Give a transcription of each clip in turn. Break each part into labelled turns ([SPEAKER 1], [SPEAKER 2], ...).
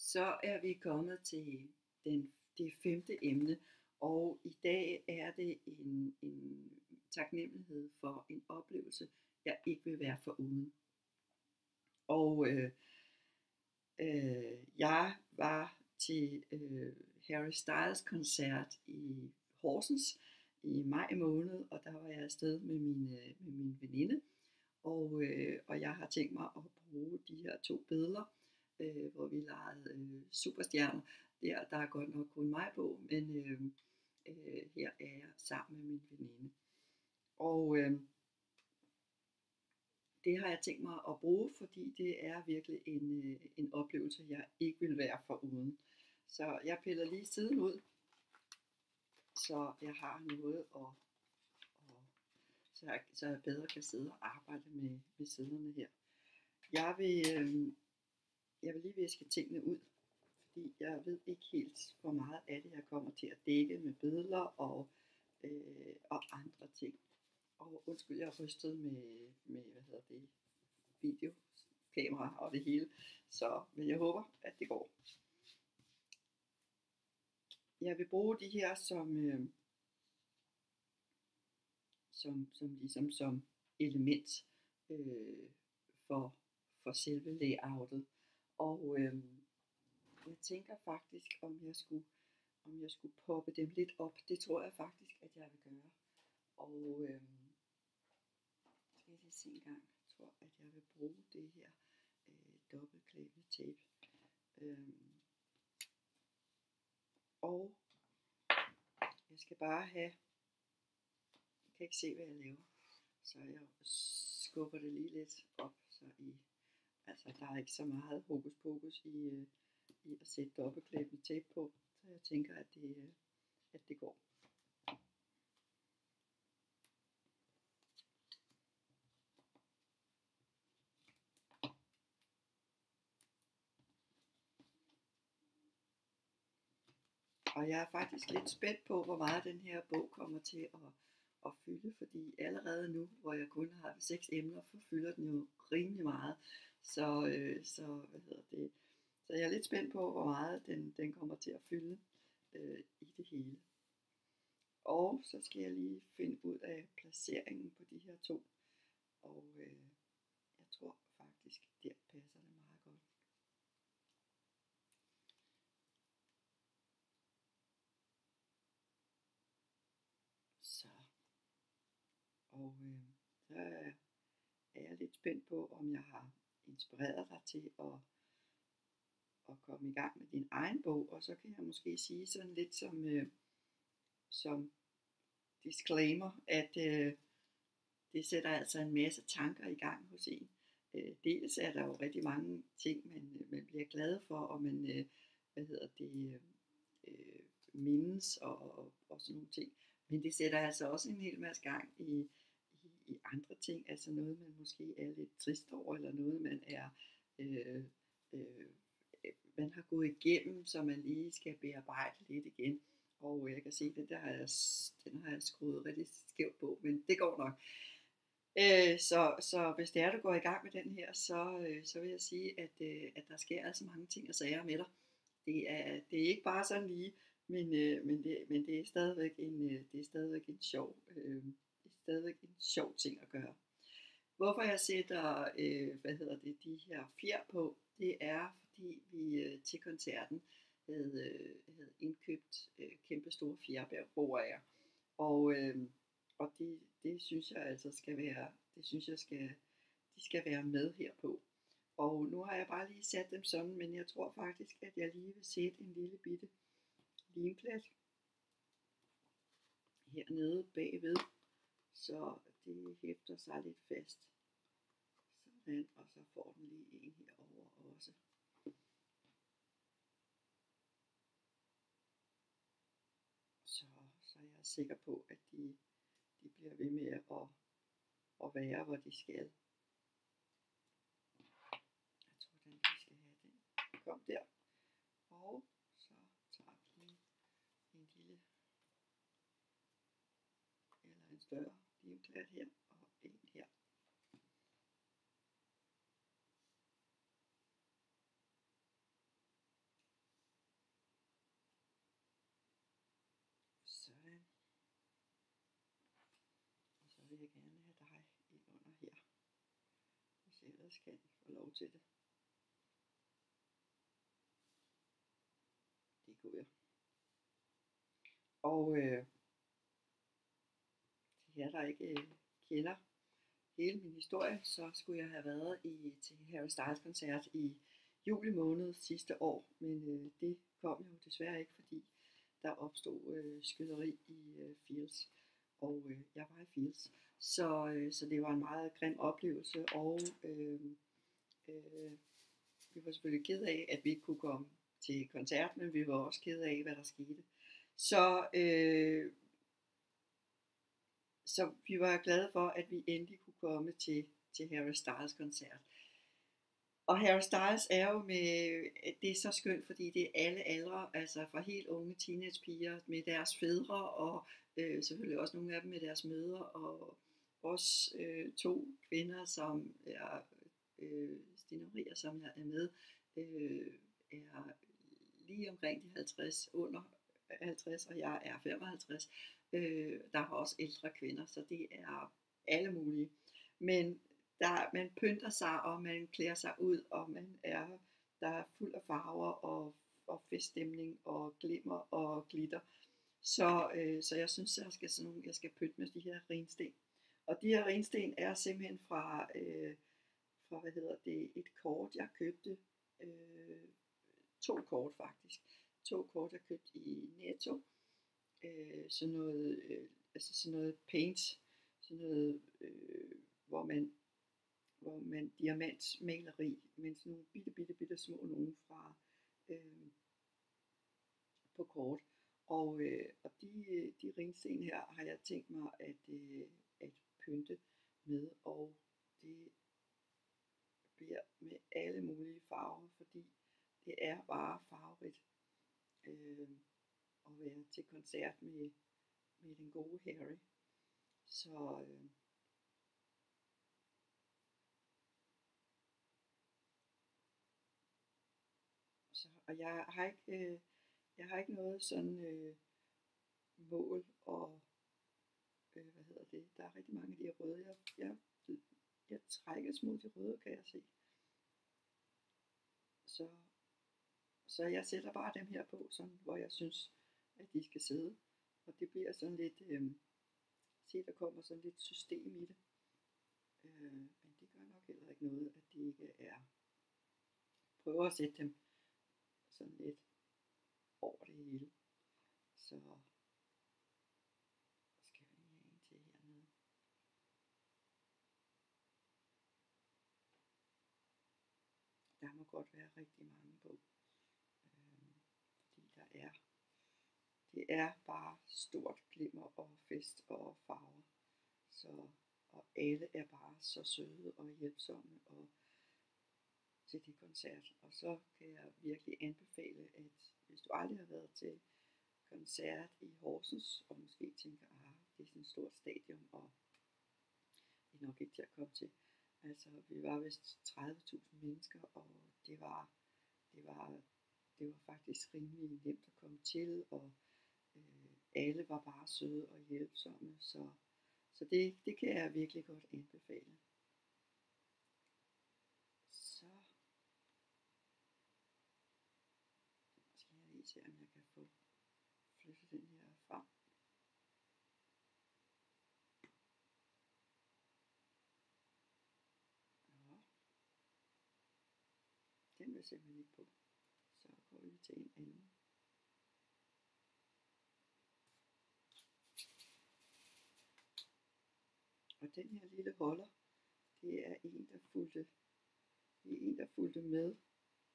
[SPEAKER 1] Så er vi kommet til det femte emne, og i dag er det en taknemmelighed for en oplevelse, jeg ikke vil være foruden. Og jeg var til Harry Styles koncert i Horsens i maj måned, og der var jeg afsted med min veninde, og jeg har tænkt mig at bruge de her 2 billeder, hvor vi legede superstjerner. Der er godt nok kun mig på, men her er jeg sammen med min veninde. Og det har jeg tænkt mig at bruge, fordi det er virkelig en oplevelse, jeg ikke vil være foruden. Så jeg piller lige siden ud, så jeg har noget så jeg bedre kan sidde og arbejde med siderne her. Jeg vil lige viske tingene ud, fordi jeg ved ikke helt, hvor meget af det jeg kommer til at dække med billeder og andre ting. Og undskyld, jeg har rystet med videokamera og det hele. Men jeg håber, at det går. Jeg vil bruge de her som element for selve layoutet. Og jeg tænker faktisk, om jeg skulle poppe dem lidt op. Det tror jeg faktisk, at jeg vil gøre. Og skal jeg lige se en gang. Jeg tror, at jeg vil bruge det her dobbeltklæbende tape. Og jeg skal bare have, jeg kan ikke se, hvad jeg laver, så jeg skubber det lige lidt op, altså der er ikke så meget hokus pokus i at sætte dobbeltklæbende tape på, så jeg tænker, at det går. Og jeg er faktisk lidt spændt på, hvor meget den her bog kommer til at fylde, fordi allerede nu, hvor jeg kun har 6 emner, fylder den jo rimelig meget. Så jeg er lidt spændt på, hvor meget den kommer til at fylde i det hele. Og så skal jeg lige finde ud af placeringen på de her 2. Og jeg tror faktisk, der passer det meget godt. Så. Og så er jeg lidt spændt på, om jeg har inspireret dig til at komme i gang med din egen bog. Og så kan jeg måske sige sådan lidt som disclaimer, at det sætter altså en masse tanker i gang hos en. Dels er der jo rigtig mange ting, man bliver glad for, og man mindes og sådan nogle ting. Men det sætter altså også en hel masse gang i andre ting, altså noget man måske er lidt trist over, eller noget man er man har gået igennem, så man lige skal bearbejde lidt igen. Og jeg kan se, at den har jeg skruet rigtig skævt på, men det går nok. Så hvis det er, du går i gang med den her, så vil jeg sige, at der sker altså mange ting og sager med dig. Det er ikke bare sådan lige, men det er stadigvæk en sjov ting at gøre. Hvorfor jeg sætter de her fjer på, det er fordi vi til koncerten havde indkøbt kæmpe store fjerboer af jer. Og det synes jeg altså skal være, de skal være med herpå. Og nu har jeg bare lige sat dem sådan, men jeg tror faktisk, at jeg lige vil sætte en lille bitte limplet hernede bagved, så det hæfter sig lidt fast. Sådan, og så får den lige en herover også. Så jeg er sikker på, at de bliver ved med at være, hvor de skal. Jeg tror, vi skal have den. Kom der. Og så tager vi en lille, eller en større limklat her, og en her. ellers kan få lov til det. Det kunne jeg. Og til jer, der ikke kender hele min historie, så skulle jeg have været til Harry Styles koncert i juli måned sidste år, men det kom jo desværre ikke, fordi der opstod skyderi i Fields, og jeg var i Fields, så det var en meget grim oplevelse, og vi var selvfølgelig ked af, at vi ikke kunne komme til koncert, men vi var også ked af, hvad der skete. Så vi var glade for, at vi endelig kunne komme til Harry Styles koncert. Og Harry Styles er jo det er så skønt, fordi det er alle aldre, altså fra helt unge teenagepiger med deres fædre, og selvfølgelig også nogle af dem med deres mødre, og også 2 kvinder, som er Stine Maria, som jeg er med, er lige omkring de 50, under 50, og jeg er 55. Der er også ældre kvinder, så det er alle mulige. Men man pynter sig, og man klæder sig ud, og der er fuld af farver og feststemning og glimmer og glitter. Så jeg synes, jeg skal pynte med de her rensten. Og de her rensten er simpelthen fra et kort, jeg købte. 2 kort faktisk. 2 kort, jeg købte i Netto. Sådan noget paint, sådan noget, hvor man diamantmaleri, men sådan nogle bitte små nogen fra på kort. Og de ringsten her har jeg tænkt mig at pynte med, og det bliver med alle mulige farver, fordi det er bare farverigt at være til koncert med den gode Harry. Og jeg har ikke noget sådan mål, og der er rigtig mange af de røde, jeg trækkes mod de røde, kan jeg se. Så jeg sætter bare dem her på, sådan, hvor jeg synes, at de skal sidde. Og det bliver sådan lidt, se der kommer sådan lidt system i det. Men det gør nok heller ikke noget, at de ikke er. Prøver at sætte dem sådan lidt over det hele. Så skal vi lige have en til hernede. Der må godt være rigtig mange på. Fordi det er bare stort glimmer og fest og farver. Og alle er bare så søde og hjælpsomme og til de koncert. Og så kan jeg virkelig anbefale, at hvis du aldrig har været til koncert i Horsens, og måske tænker, det er sådan et stort stadion, og det er nok ikke til at komme til. Altså, vi var vist 30.000 mennesker, og det var faktisk rimelig nemt at komme til, og alle var bare søde og hjælpsomme, så det kan jeg virkelig godt anbefale. Så skal jeg lige se, om jeg kan få flyttet den her frem. Den vil simpelthen ikke på. Så går vi til en anden. Og den her lille holder, det er en, der fulgte med,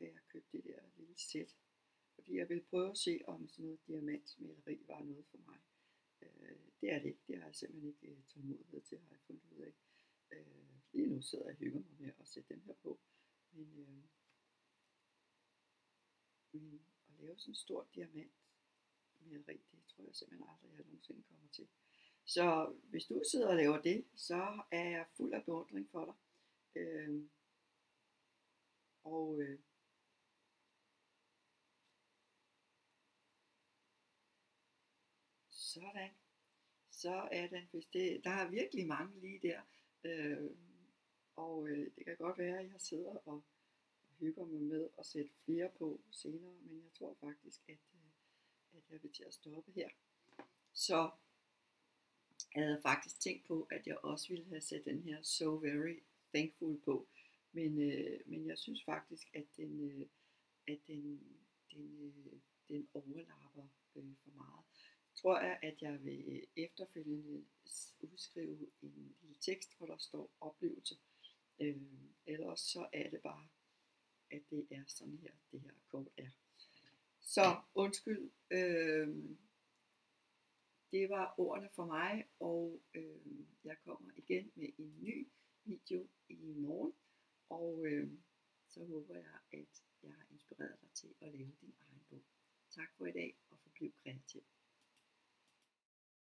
[SPEAKER 1] da jeg købte det der lille sæt. Fordi jeg ville prøve at se, om sådan noget diamantmaleri var noget for mig. Det er det ikke. Det har jeg simpelthen ikke tålmodighed til, har jeg fundet ud af. Lige nu sidder jeg og hygger mig med at sætte dem her på. Men at lave sådan en stor diamantmaleri, det tror jeg simpelthen aldrig, jeg nogensinde kommer til. Så hvis du sidder og laver det, så er jeg fuld af beundring for dig. Sådan. Så er den, hvis det, der er virkelig mange lige der. Og det kan godt være, at jeg sidder og hygger mig med at sætte flere på senere, men jeg tror faktisk, at jeg vil til at stoppe her. Så jeg havde faktisk tænkt på, at jeg også ville have sat den her So Very Thankful på, men jeg synes faktisk, at den overlapper for meget. Tror jeg, at jeg vil efterfølgende udskrive en lille tekst, hvor der står oplevelse. Ellers så er det bare, at det er sådan her, det her kort er. Så undskyld, det var ordene for mig, og jeg kommer igen med en ny video i morgen, og så håber jeg, at jeg har inspireret dig til at lave din egen bog. Tak for i dag, og forbliv kreativ.